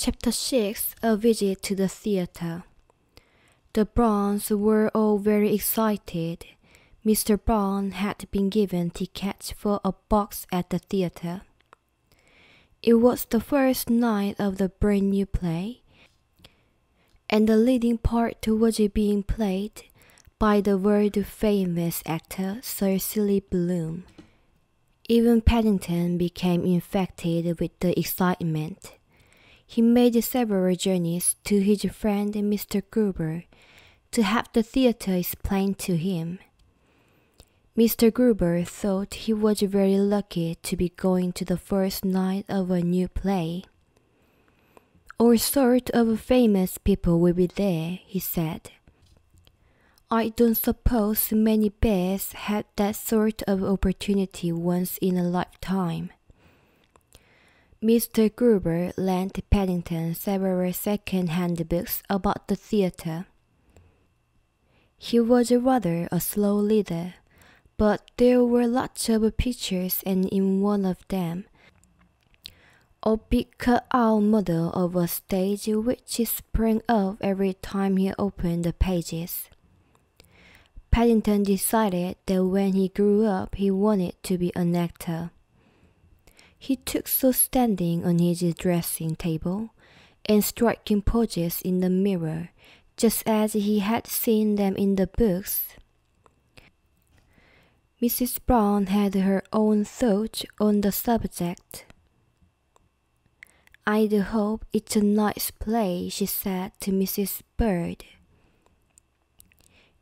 Chapter 6, A Visit to the Theatre. The Browns were all very excited. Mr. Brown had been given tickets for a box at the theatre. It was the first night of the brand new play, and the leading part was being played by the world-famous actor Sir Silly Bloom. Even Paddington became infected with the excitement. He made several journeys to his friend Mr. Gruber to have the theatre explained to him. Mr. Gruber thought he was very lucky to be going to the first night of a new play. All sorts of famous people will be there, he said. I don't suppose many bears had that sort of opportunity once in a lifetime. Mr. Gruber lent Paddington several second-hand books about the theatre. He was rather a slow reader, but there were lots of pictures, and in one of them, a big cut-out model of a stage which sprang up every time he opened the pages. Paddington decided that when he grew up he wanted to be an actor. He took to standing on his dressing table and striking poses in the mirror, just as he had seen them in the books. Mrs. Brown had her own thoughts on the subject. I do hope it's a nice play, she said to Mrs. Bird.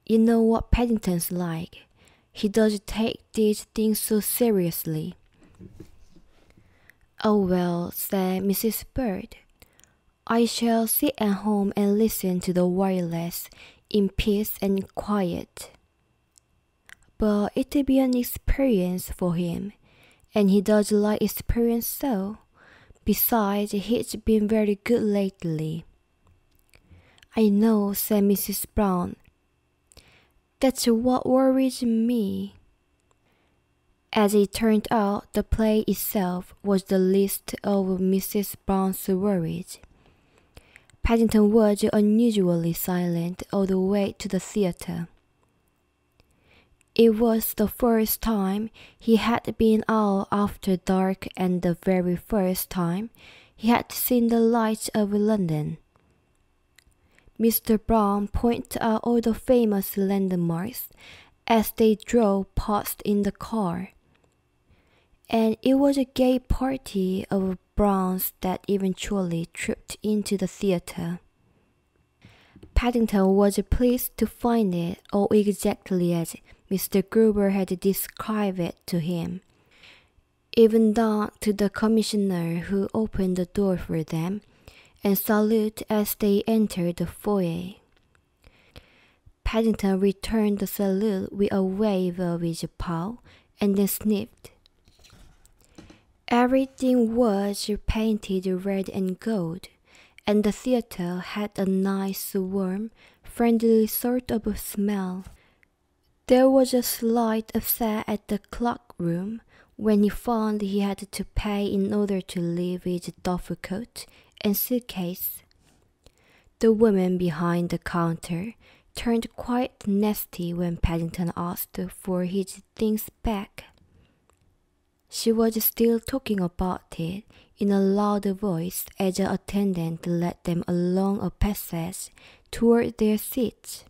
You know what Paddington's like. He does take these things so seriously. Oh well, said Mrs. Bird. I shall sit at home and listen to the wireless in peace and quiet. But it'll be an experience for him, and he does like experience so. Besides, he's been very good lately. I know, said Mrs. Brown. That's what worries me. As it turned out, the play itself was the least of Mrs. Brown's worries. Paddington was unusually silent all the way to the theatre. It was the first time he had been out after dark and the very first time he had seen the lights of London. Mr. Brown pointed out all the famous landmarks as they drove past in the car. And it was a gay party of Browns that eventually trooped into the theatre. Paddington was pleased to find it all exactly as Mr. Gruber had described it to him, even down to the commissioner who opened the door for them and saluted as they entered the foyer. Paddington returned the salute with a wave of his paw and then sniffed. Everything was painted red and gold, and the theatre had a nice, warm, friendly sort of smell. There was a slight upset at the cloakroom when he found he had to pay in order to leave his duffel coat and suitcase. The woman behind the counter turned quite nasty when Paddington asked for his things back. She was still talking about it in a loud voice as an attendant led them along a passage toward their seats.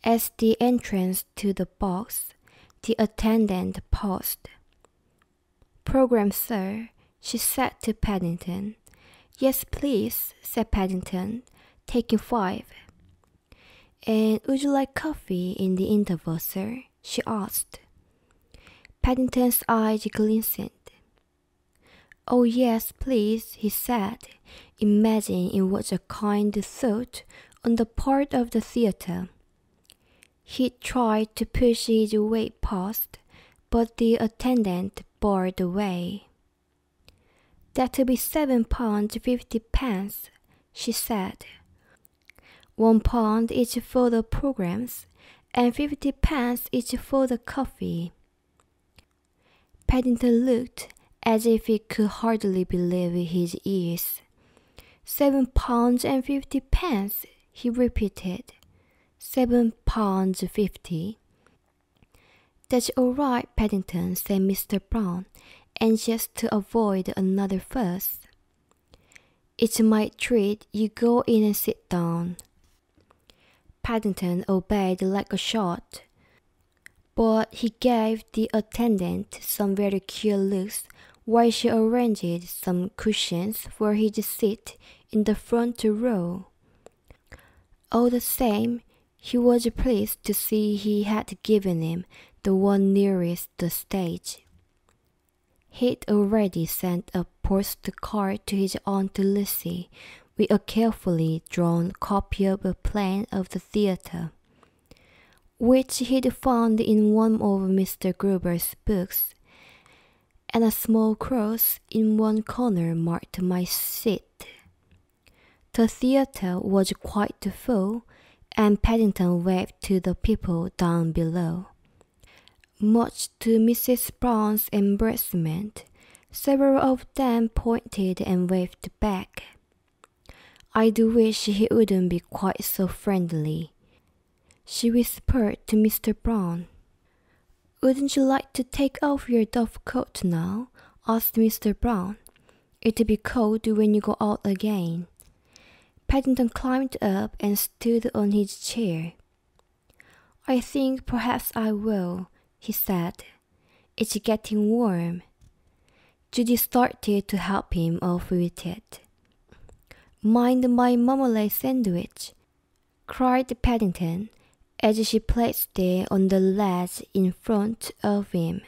At the entrance to the box, the attendant paused. Program, sir, she said to Paddington. Yes, please, said Paddington, taking 5. And would you like coffee in the interval, sir? She asked. Paddington's eyes glistened. Oh yes, please, he said, imagining it was a kind thought on the part of the theatre. He tried to push his way past, but the attendant barred the way. That'll be £7.50, she said. £1 each for the programs, and 50 pence each for the coffee. Paddington looked as if he could hardly believe his ears. £7.50, he repeated. £7.50. That's all right, Paddington, said Mr. Brown, anxious to avoid another fuss. It's my treat. You go in and sit down. Paddington obeyed like a shot, but he gave the attendant some very curious looks while she arranged some cushions for his seat in the front row. All the same, he was pleased to see he had given him the one nearest the stage. He'd already sent a postcard to his Aunt Lucy with a carefully drawn copy of a plan of the theatre, which he'd found in one of Mr. Gruber's books, and a small cross in one corner marked my seat. The theatre was quite full, and Paddington waved to the people down below. Much to Mrs. Brown's embarrassment, several of them pointed and waved back. I do wish he wouldn't be quite so friendly, she whispered to Mr. Brown. Wouldn't you like to take off your doff coat now? Asked Mr. Brown. It'll be cold when you go out again. Paddington climbed up and stood on his chair. I think perhaps I will, he said. It's getting warm. Judy started to help him off with it. Mind my marmalade sandwich, cried Paddington, as she placed it on the ledge in front of him.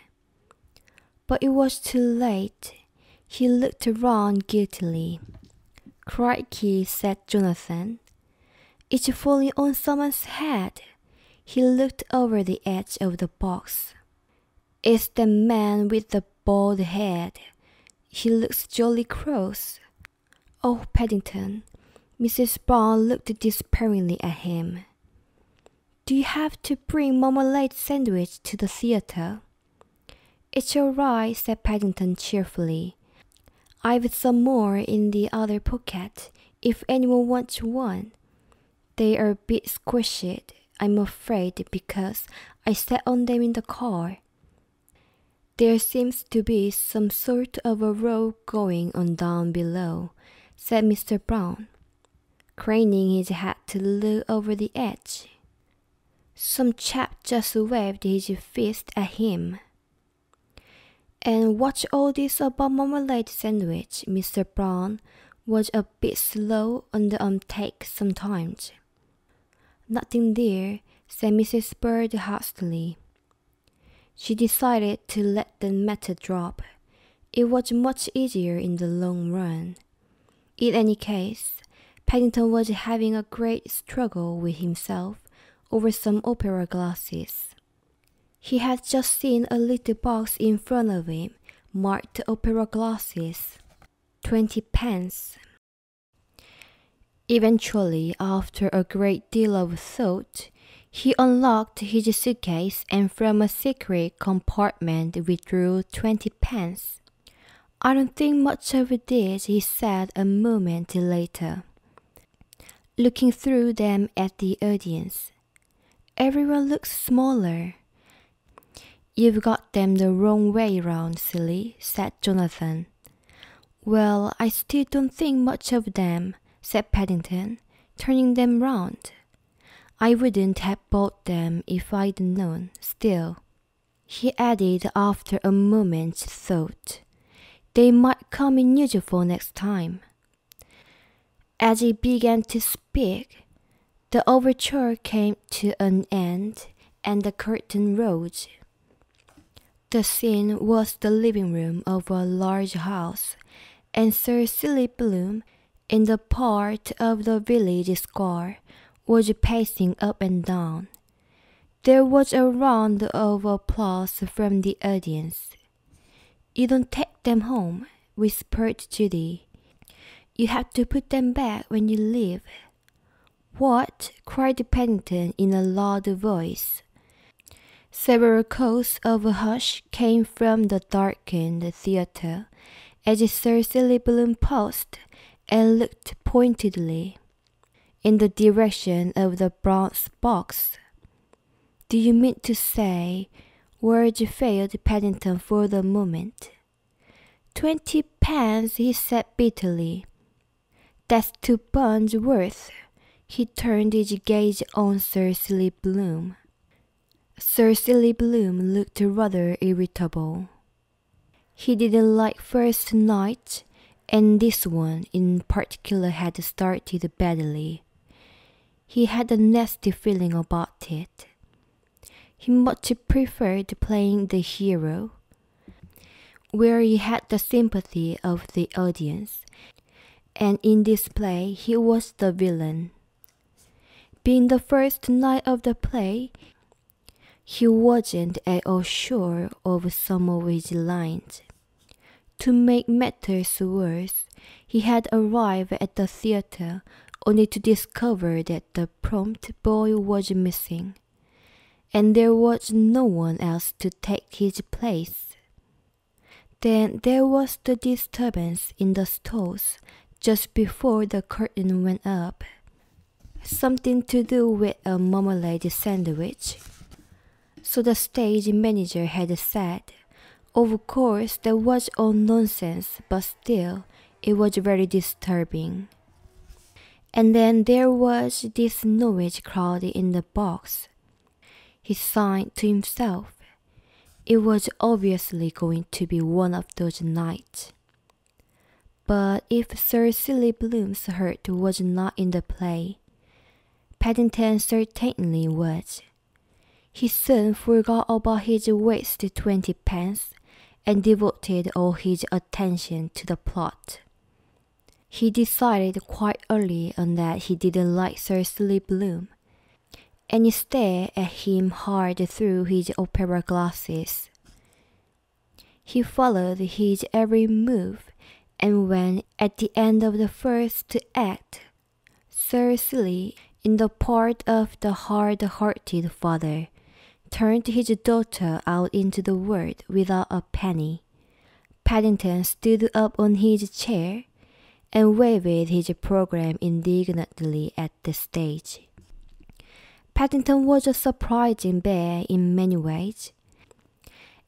But it was too late. He looked around guiltily. Crikey, said Jonathan. It's falling on someone's head. He looked over the edge of the box. It's the man with the bald head. He looks jolly cross. Oh, Paddington. Mrs. Brown looked despairingly at him. Do you have to bring marmalade sandwich to the theatre? It's all right, said Paddington cheerfully. I've some more in the other pocket, if anyone wants one. They are a bit squishy, I'm afraid, because I sat on them in the car. There seems to be some sort of a row going on down below, said Mr. Brown, craning his head to look over the edge. Some chap just waved his fist at him. And what's all this about marmalade sandwich? Mr. Brown was a bit slow on the uptake sometimes. Nothing there, said Mrs. Bird hastily. She decided to let the matter drop. It was much easier in the long run. In any case, Paddington was having a great struggle with himself over some opera glasses. He had just seen a little box in front of him marked opera glasses, 20p. Eventually, after a great deal of thought, he unlocked his suitcase and from a secret compartment withdrew 20p. I don't think much of this, he said a moment later, looking through them at the audience. Everyone looks smaller. You've got them the wrong way round, silly, said Jonathan. Well, I still don't think much of them, said Paddington, turning them round. I wouldn't have bought them if I'd known. Still, he added after a moment's thought, they might come in useful next time. As he began to speak, the overture came to an end and the curtain rose. The scene was the living room of a large house, and Sir Silly Bloom, in the part of the village square, was pacing up and down. There was a round of applause from the audience. You don't take them home, whispered Judy. You have to put them back when you leave. What? Cried Paddington in a loud voice. Several calls of a hush came from the darkened theatre as Sir Silly Bloom paused and looked pointedly in the direction of the bronze box. "Do you mean to say," words failed Paddington for the moment. 20 pence, he said bitterly. "That's 2 pounds worth." He turned his gaze on Sir Silly Bloom. Sir Silly Bloom looked rather irritable. He didn't like first night, and this one in particular had started badly. He had a nasty feeling about it. He much preferred playing the hero, where he had the sympathy of the audience, and in this play he was the villain. Being the first night of the play, he wasn't at all sure of some of his lines. To make matters worse, he had arrived at the theatre only to discover that the prompt boy was missing, and there was no one else to take his place. Then there was the disturbance in the stalls just before the curtain went up. Something to do with a marmalade sandwich. So the stage manager had said. Of course, that was all nonsense, but still, it was very disturbing. And then there was this Norwich crowd in the box. He sighed to himself. It was obviously going to be one of those nights. But if Sir Silly Bloom's hurt was not in the play, Paddington certainly was. He soon forgot about his wasted 20 pence and devoted all his attention to the plot. He decided quite early on that he didn't like Sir Silly Bloom, and he stared at him hard through his opera glasses. He followed his every move, and when, at the end of the first act, Sir Silly, in the part of the hard-hearted father, turned his daughter out into the world without a penny, Paddington stood up on his chair and waved his program indignantly at the stage. Paddington was a surprising bear in many ways,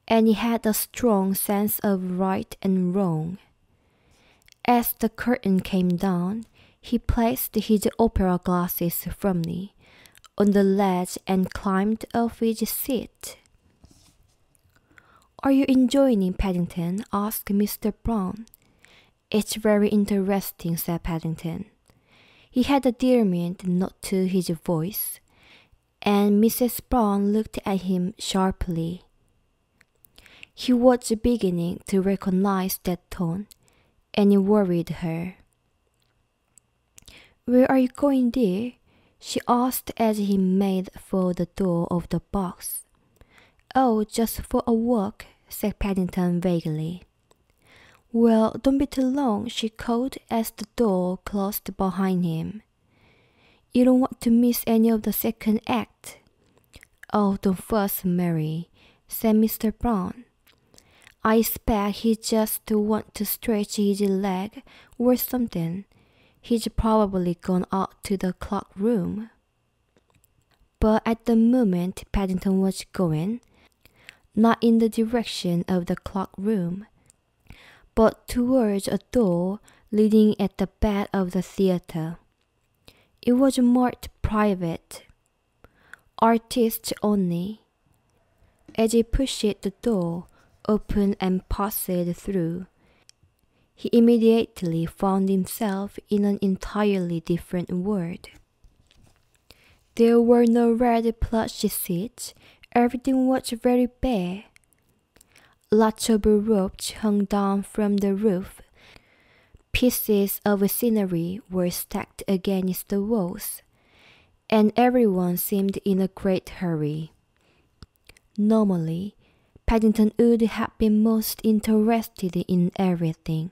and he had a strong sense of right and wrong. As the curtain came down, he placed his opera glasses firmly on the ledge and climbed off his seat. "Are you enjoying Paddington?" asked Mr. Brown. "It's very interesting," said Paddington. He had a determined note to his voice, and Mrs. Brown looked at him sharply. He was beginning to recognize that tone, and it worried her. "Where are you going, dear?" she asked as he made for the door of the box. "Oh, just for a walk," said Paddington vaguely. "Well, don't be too long," she called as the door closed behind him. "You don't want to miss any of the second act." "Oh, don't fuss, Mary," said Mr. Brown. "I expect he just wants to stretch his leg or something. He's probably gone out to the clock room." But at the moment Paddington was going, not in the direction of the clock room, but towards a door leading at the back of the theatre. It was marked "Private," "Artists Only." As he pushed the door open and passed through, he immediately found himself in an entirely different world. There were no red plush seats. Everything was very bare. Lots of ropes hung down from the roof. Pieces of scenery were stacked against the walls, and everyone seemed in a great hurry. Normally, Paddington would have been most interested in everything,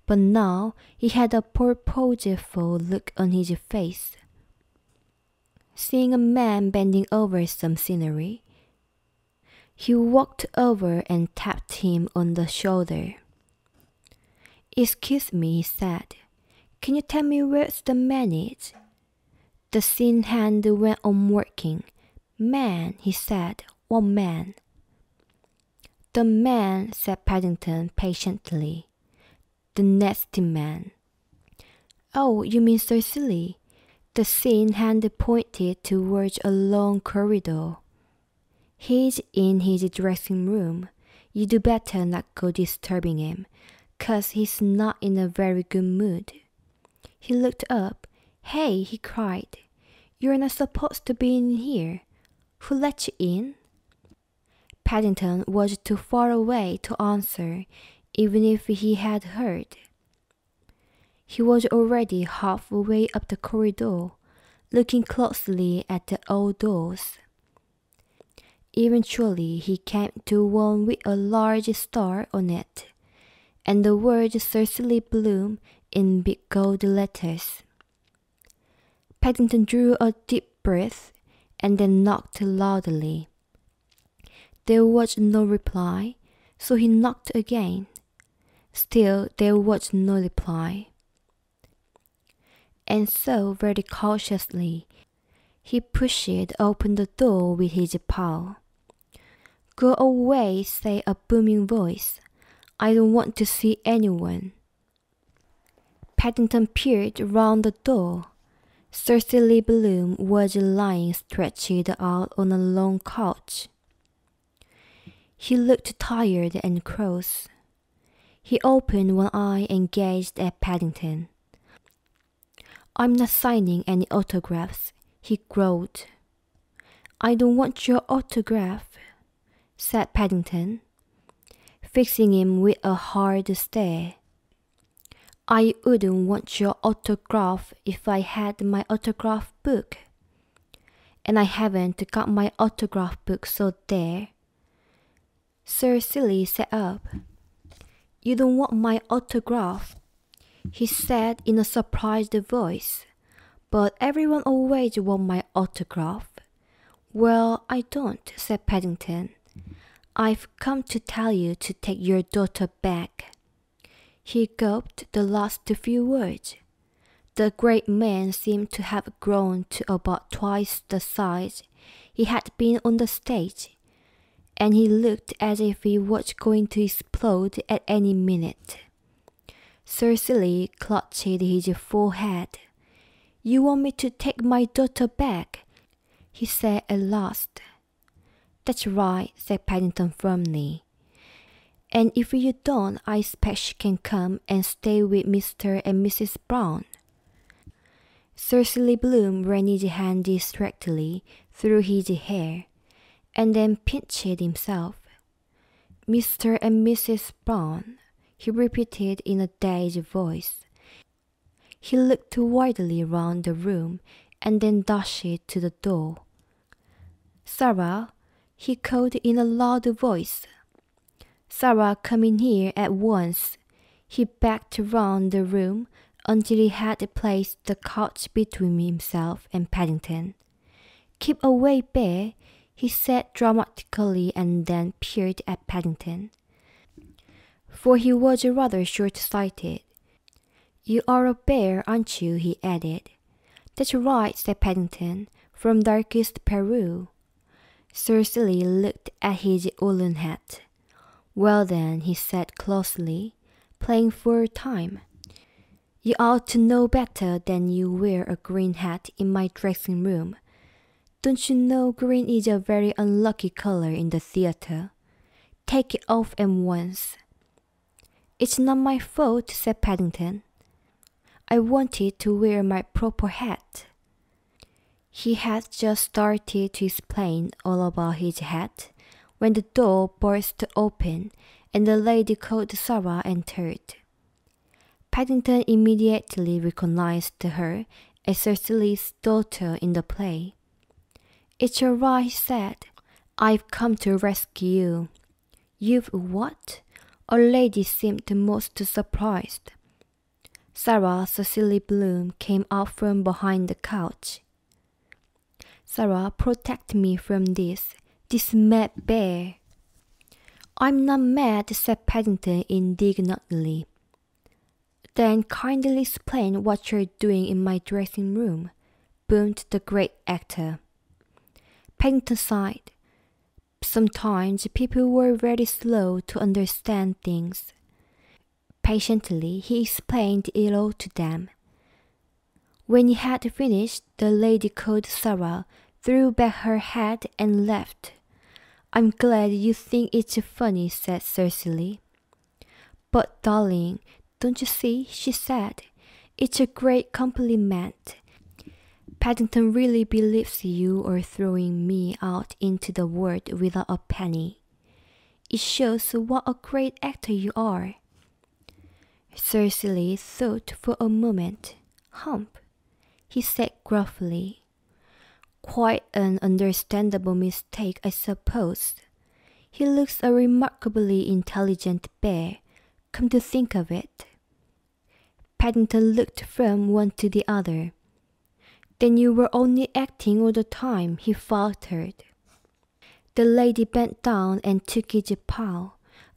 but now he had a purposeful look on his face. Seeing a man bending over some scenery, he walked over and tapped him on the shoulder. "Excuse me," he said. Can you tell me where the man is? The thin hand went on working. Man, he said. What man? The man, said Paddington patiently. The nasty man. Oh, you mean Sir Silly? The thin hand pointed towards a long corridor. He's in his dressing room. You'd better not go disturbing him, 'cause he's not in a very good mood. He looked up. Hey, he cried. You're not supposed to be in here. Who let you in? Paddington was too far away to answer, even if he had heard. He was already halfway up the corridor, looking closely at the old doors. Eventually, he came to one with a large star on it, and the word Cecily Bloom in big gold letters. Paddington drew a deep breath and then knocked loudly. There was no reply, so he knocked again. Still, there was no reply. And so, very cautiously, he pushed open the door with his paw. Go away, said a booming voice. I don't want to see anyone. Paddington peered round the door. Cecily Bloom was lying stretched out on a long couch. He looked tired and cross. He opened one eye and gazed at Paddington. I'm not signing any autographs, he growled. I don't want your autograph, said Paddington, fixing him with a hard stare. I wouldn't want your autograph if I had my autograph book. And I haven't got my autograph book, so there. Sir Silly sat up. You don't want my autograph, he said in a surprised voice. But everyone always wants my autograph. Well, I don't, said Paddington. I've come to tell you to take your daughter back. He gulped the last few words. The great man seemed to have grown to about twice the size he had been on the stage, and he looked as if he was going to explode at any minute. Sir Silly clutched his forehead. You want me to take my daughter back? He said at last. That's right, said Paddington firmly. And if you don't, I expect she can come and stay with Mr. and Mrs. Brown. Cecily Bloom ran his hand distractedly through his hair, and then pinched himself. Mr. and Mrs. Brown, he repeated in a dazed voice. He looked wildly round the room and then dashed to the door. Sarah, he called in a loud voice. Sarah, come in here at once. He backed round the room until he had placed the couch between himself and Paddington. Keep away, Bear, he said dramatically, and then peered at Paddington. For he was rather short-sighted. You are a bear, aren't you? He added. That's right, said Paddington, from darkest Peru. Sir Silly looked at his woolen hat. Well then, he said closely, playing for time. You ought to know better than you wear a green hat in my dressing room. Don't you know green is a very unlucky color in the theater? Take it off at once. It's not my fault, said Paddington. I wanted to wear my proper hat. He had just started to explain all about his hat when the door burst open and the lady called Sarah entered. Paddington immediately recognized her as Cecily's daughter in the play. It's all right, he said. I've come to rescue you. You've what? Our lady seemed most surprised. Sarah Cecily Bloom came out from behind the couch. Sarah, protect me from this mad bear. I'm not mad, said Paddington indignantly. Then kindly explain what you're doing in my dressing room, boomed the great actor. Paddington sighed. Sometimes people were very slow to understand things. Patiently, he explained it all to them. When he had finished, the lady called Sarah, threw back her head and left. I'm glad you think it's funny, said Cecily. But darling, don't you see, she said, it's a great compliment. Paddington really believes you are throwing me out into the world without a penny. It shows what a great actor you are. Cecily thought for a moment. Hump, he said gruffly. Quite an understandable mistake, I suppose. He looks a remarkably intelligent bear, come to think of it. Paddington looked from one to the other. Then you were only acting all the time, he faltered. The lady bent down and took his paw.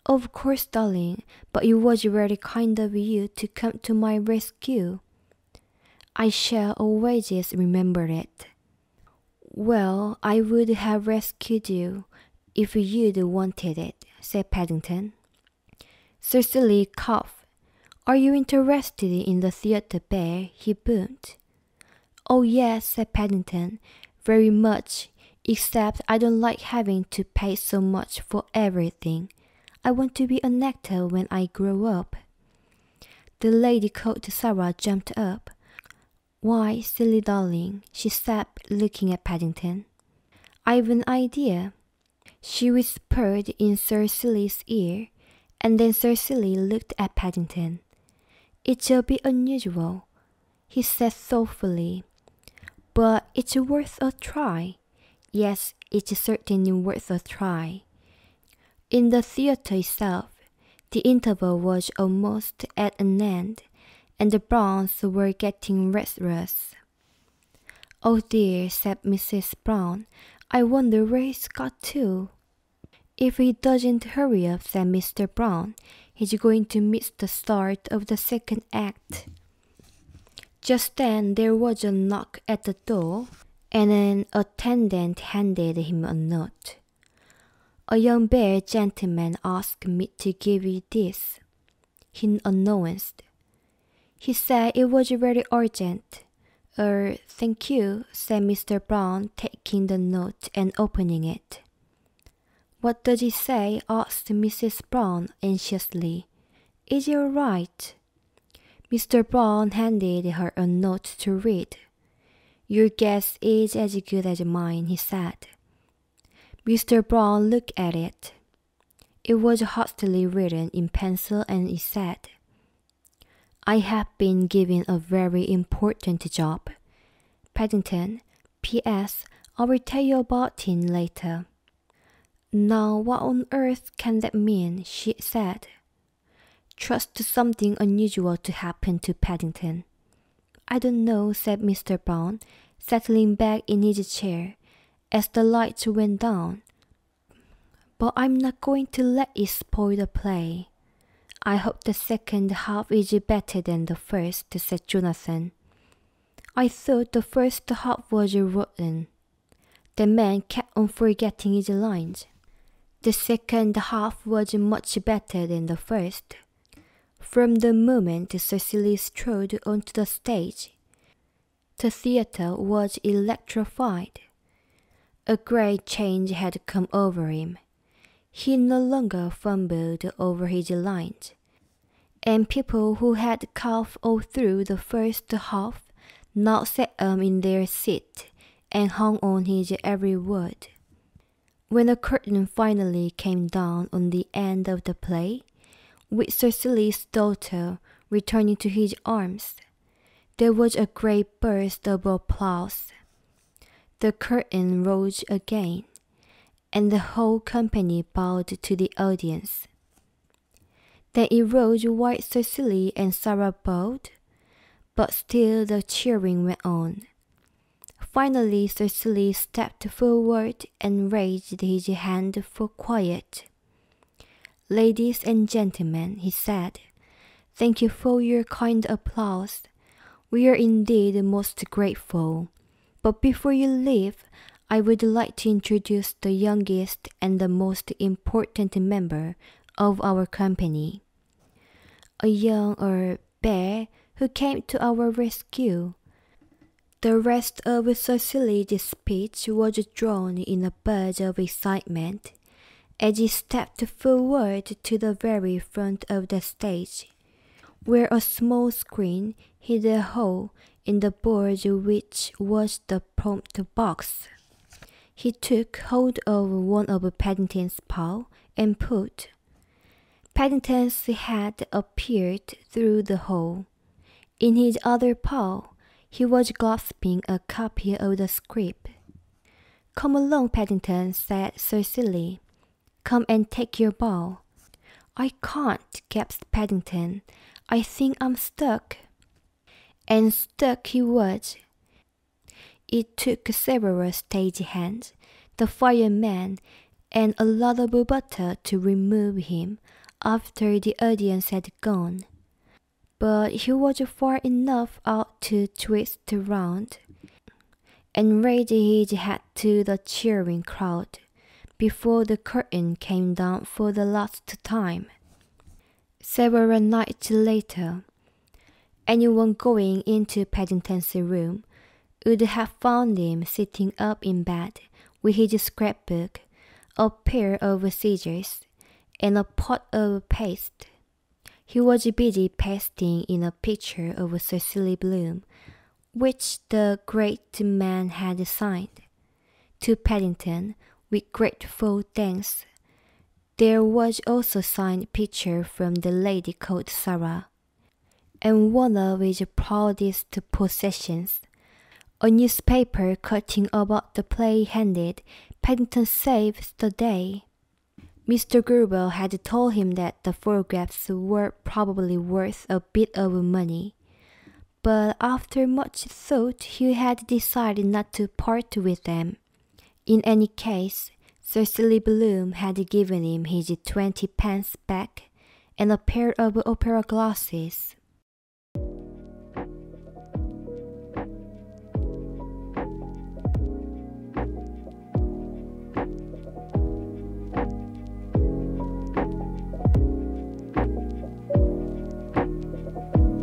Of course, darling, but it was very kind of you to come to my rescue. I shall always remember it. Well, I would have rescued you if you'd wanted it, said Paddington. Cecily coughed. Are you interested in the theatre, Bear? He boomed. Oh yes, said Paddington, very much, except I don't like having to pay so much for everything. I want to be an actor when I grow up. The lady called Sarah jumped up. Why, silly darling, she said, looking at Paddington. I've an idea. She whispered in Cecily's ear, and then Cecily looked at Paddington. It's a bit unusual, he said thoughtfully, but it's worth a try. Yes, it's certainly worth a try. In the theatre itself, the interval was almost at an end, and the Browns were getting restless. Oh dear, said Mrs. Brown, I wonder where he's got to. If he doesn't hurry up, said Mr. Brown, he's going to miss the start of the second act. Just then there was a knock at the door, and an attendant handed him a note. A young bear gentleman asked me to give you this, he announced. He said it was very urgent. Thank you, said Mr. Brown, taking the note and opening it. What does it say? Asked Mrs. Brown anxiously. Is it all right? Mr. Brown handed her a note to read. Your guess is as good as mine, he said. Mr. Brown looked at it. It was hastily written in pencil and it said, I have been given a very important job. Paddington, P.S. I will tell you about it later. Now, what on earth can that mean? She said. Trust something unusual to happen to Paddington. I don't know, said Mr. Brown, settling back in his chair as the lights went down. But I'm not going to let it spoil the play. I hope the second half is better than the first, said Jonathan. I thought the first half was rotten. The man kept on forgetting his lines. The second half was much better than the first. From the moment Cecily strode onto the stage, the theatre was electrified. A great change had come over him. He no longer fumbled over his lines, and people who had coughed all through the first half now sat in their seat and hung on his every word. When the curtain finally came down on the end of the play, with Cecily's daughter returning to his arms, there was a great burst of applause. The curtain rose again, and the whole company bowed to the audience. Then it rose while Cecily and Sarah bowed, but still the cheering went on. Finally, Cecily stepped forward and raised his hand for quiet. Ladies and gentlemen, he said, Thank you for your kind applause. We are indeed most grateful. But before you leave, I would like to introduce the youngest and the most important member of our company. A young bear who came to our rescue. The rest of Cecily's speech was drawn in a buzz of excitement as he stepped forward to the very front of the stage, where a small screen hid a hole in the board which was the prompt box. He took hold of one of Paddington's paws and pulled. Paddington's head appeared through the hole. In his other paw, he was grasping a copy of the script. "Come along, Paddington," said Cecily. "Come and take your bow." "I can't," gasped Paddington. "I think I'm stuck." And stuck he was. It took several stagehands, the fireman, and a lot of butter to remove him after the audience had gone. But he was far enough out to twist round and raise his hat to the cheering crowd before the curtain came down for the last time. Several nights later, anyone going into Paddington's room would have found him sitting up in bed with his scrapbook, a pair of scissors, and a pot of paste. He was busy pasting in a picture of Cecily Bloom, which the great man had signed. To Paddington, with grateful thanks. There was also a signed picture from the lady called Sarah, and one of his proudest possessions, a newspaper cutting about the play headed "Paddington Saves the Day." Mr. Gerber had told him that the photographs were probably worth a bit of money, but after much thought he had decided not to part with them. In any case, Cecily Bloom had given him his 20 pence back and a pair of opera glasses.